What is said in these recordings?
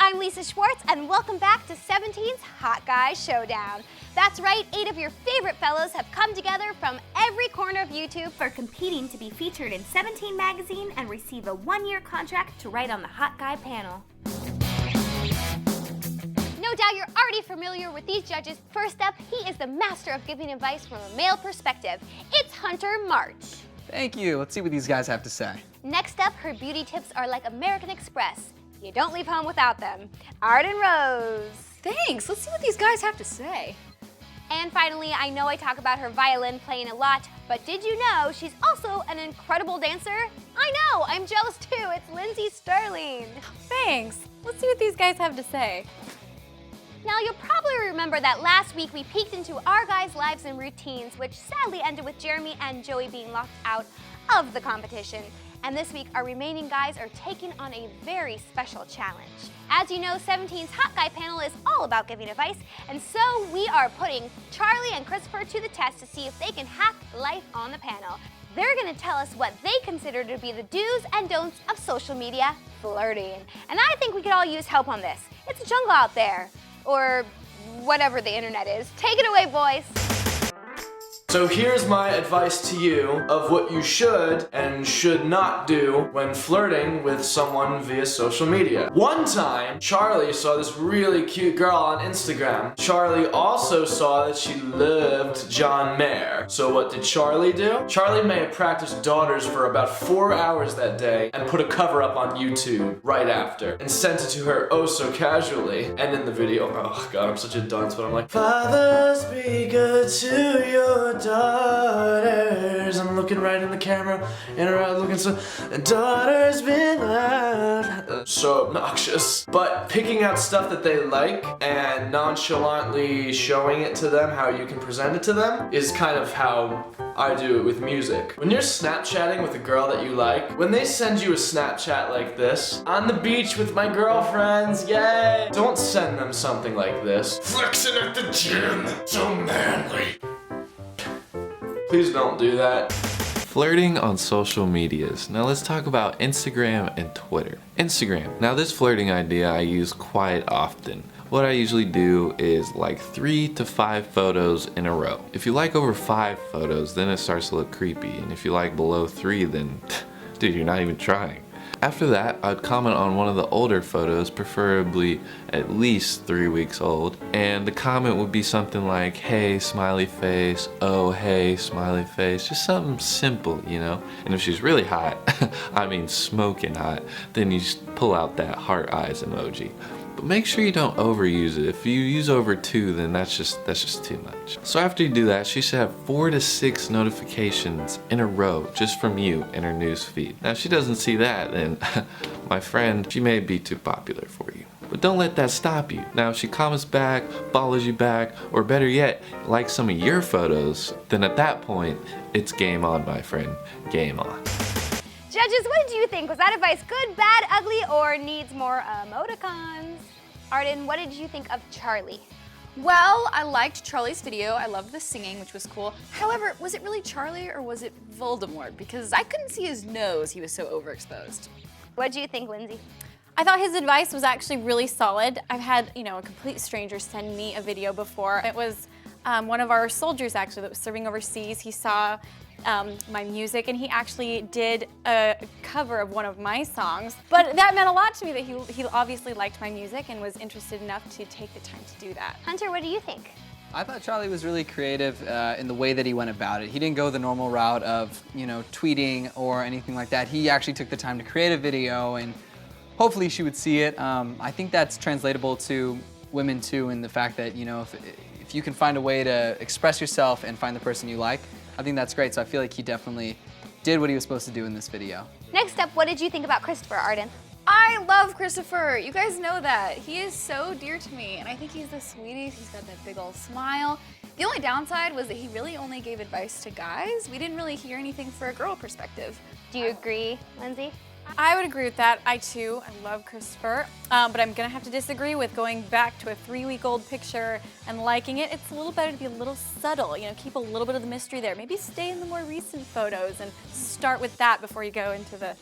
I'm Lisa Schwartz, and welcome back to 17's Hot Guy Showdown. That's right, 8 of your favorite fellows have come together from every corner of YouTube for competing to be featured in 17 magazine and receive a 1-year contract to write on the Hot Guy panel. No doubt you're already familiar with these judges. First up, he is the master of giving advice from a male perspective. It's Hunter March. Thank you. Let's see what these guys have to say. Next up, her beauty tips are like American Express. You don't leave home without them. Arden Rose. Thanks. Let's see what these guys have to say. And finally, I know I talk about her violin playing a lot, but did you know she's also an incredible dancer? I know, I'm jealous too. It's Lindsay Sterling. Thanks. Let's see what these guys have to say. Now, you'll probably remember that last week we peeked into our guys' lives and routines, which sadly ended with Jeremy and Joey being locked out of the competition. And this week, our remaining guys are taking on a very special challenge. As you know, 17's Hot Guy panel is all about giving advice, and so we are putting Charlie and Christopher to the test to see if they can hack life on the panel. They're gonna tell us what they consider to be the do's and don'ts of social media flirting. And I think we could all use help on this. It's a jungle out there, or whatever the internet is. Take it away, boys. So here's my advice to you of what you should and should not do when flirting with someone via social media. One time, Charlie saw this really cute girl on Instagram. Charlie also saw that she loved John Mayer. So what did Charlie do? Charlie may have practiced Daughters for about 4 hours that day and put a cover up on YouTube right after and sent it to her oh so casually. And in the video, oh god, I'm such a dunce, but I'm like, fathers be good to your daughters. I'm looking right in the camera, and her eyes looking so. Daughters been loved. So obnoxious. But picking out stuff that they like and nonchalantly showing it to them, how you can present it to them, is kind of how I do it with music. When you're Snapchatting with a girl that you like, when they send you a Snapchat like this, on the beach with my girlfriends, yay! Don't send them something like this. Flexing at the gym, so manly. Please don't do that. Flirting on social medias. Now let's talk about Instagram and Twitter. Instagram. Now this flirting idea I use quite often. What I usually do is like 3 to 5 photos in a row. If you like over 5 photos, then it starts to look creepy. And if you like below 3, then dude, you're not even trying. After that, I'd comment on one of the older photos, preferably at least 3 weeks old, and the comment would be something like, hey, smiley face, oh, hey, smiley face, just something simple, you know? And if she's really hot, I mean smoking hot, then you just pull out that heart eyes emoji. But make sure you don't overuse it. If you use over 2, then that's just too much. So after you do that, she should have 4 to 6 notifications in a row just from you in her news feed. Now if she doesn't see that, then my friend, she may be too popular for you. But don't let that stop you. Now if she comments back, follows you back, or better yet, likes some of your photos, then at that point, it's game on, my friend. Game on. Judges, what did you think? Was that advice good, bad, ugly, or needs more emoticons? Arden, what did you think of Charlie? Well, I liked Charlie's video. I loved the singing, which was cool. However, was it really Charlie or was it Voldemort? Because I couldn't see his nose. He was so overexposed. What did you think, Lindsay? I thought his advice was actually really solid. I've had, a complete stranger send me a video before. It was one of our soldiers actually that was serving overseas. He saw my music and he actually did a cover of one of my songs. But that meant a lot to me that he obviously liked my music and was interested enough to take the time to do that. Hunter, what do you think? I thought Charlie was really creative in the way that he went about it. He didn't go the normal route of, tweeting or anything like that. He actually took the time to create a video and hopefully she would see it. I think that's translatable to women too, in the fact that, if you can find a way to express yourself and find the person you like, I think that's great. So I feel like he definitely did what he was supposed to do in this video. Next up, what did you think about Christopher, Arden? I love Christopher. You guys know that. He is so dear to me, and I think he's the sweetest. He's got that big old smile. The only downside was that he really only gave advice to guys. We didn't really hear anything for a girl perspective. Do you agree, Lindsay? I would agree with that. I too, I love Christopher, but I'm gonna have to disagree with going back to a 3-week-old picture and liking it. It's a little better to be a little subtle, keep a little bit of the mystery there. Maybe stay in the more recent photos and start with that before you go into the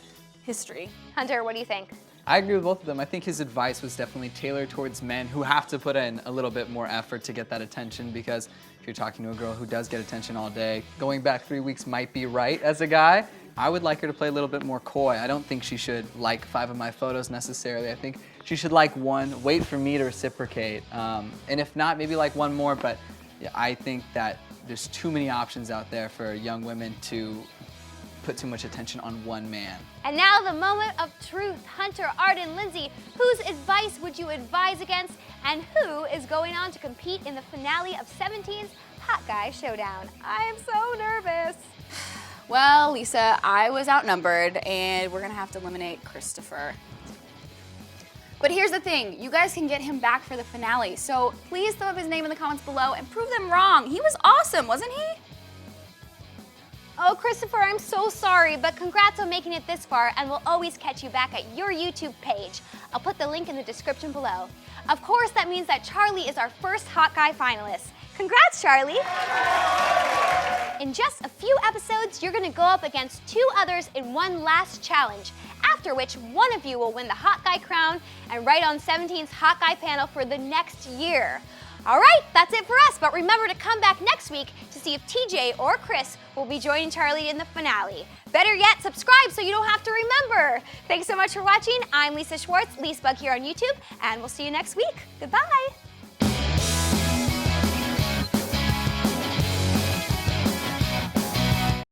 history. Hunter, what do you think? I agree with both of them. I think his advice was definitely tailored towards men who have to put in a little bit more effort to get that attention, because if you're talking to a girl who does get attention all day, going back 3 weeks might be right as a guy. I would like her to play a little bit more coy. I don't think she should like 5 of my photos necessarily. I think she should like 1, wait for me to reciprocate, and if not, maybe like 1 more, but yeah, I think that there's too many options out there for young women to put too much attention on 1 man. And now the moment of truth. Hunter, Arden, Lindsay, whose advice would you advise against, and who is going on to compete in the finale of 17's Hot Guy Showdown? I am so nervous. Well, Lisa, I was outnumbered, and we're gonna have to eliminate Christopher. But here's the thing, you guys can get him back for the finale, so please throw up his name in the comments below and prove them wrong. He was awesome, wasn't he? Oh, Christopher, I'm so sorry, but congrats on making it this far, and we'll always catch you back at your YouTube page. I'll put the link in the description below. Of course, that means that Charlie is our first Hot Guy finalist. Congrats, Charlie! In just a few episodes, you're gonna go up against 2 others in one last challenge, after which one of you will win the Hot Guy crown and write on 17's Hot Guy panel for the next year. All right, that's it for us, but remember to come back next week to see if TJ or Chris will be joining Charlie in the finale. Better yet, subscribe so you don't have to remember. Thanks so much for watching. I'm Lisa Schwartz, Lisbug here on YouTube, and we'll see you next week. Goodbye.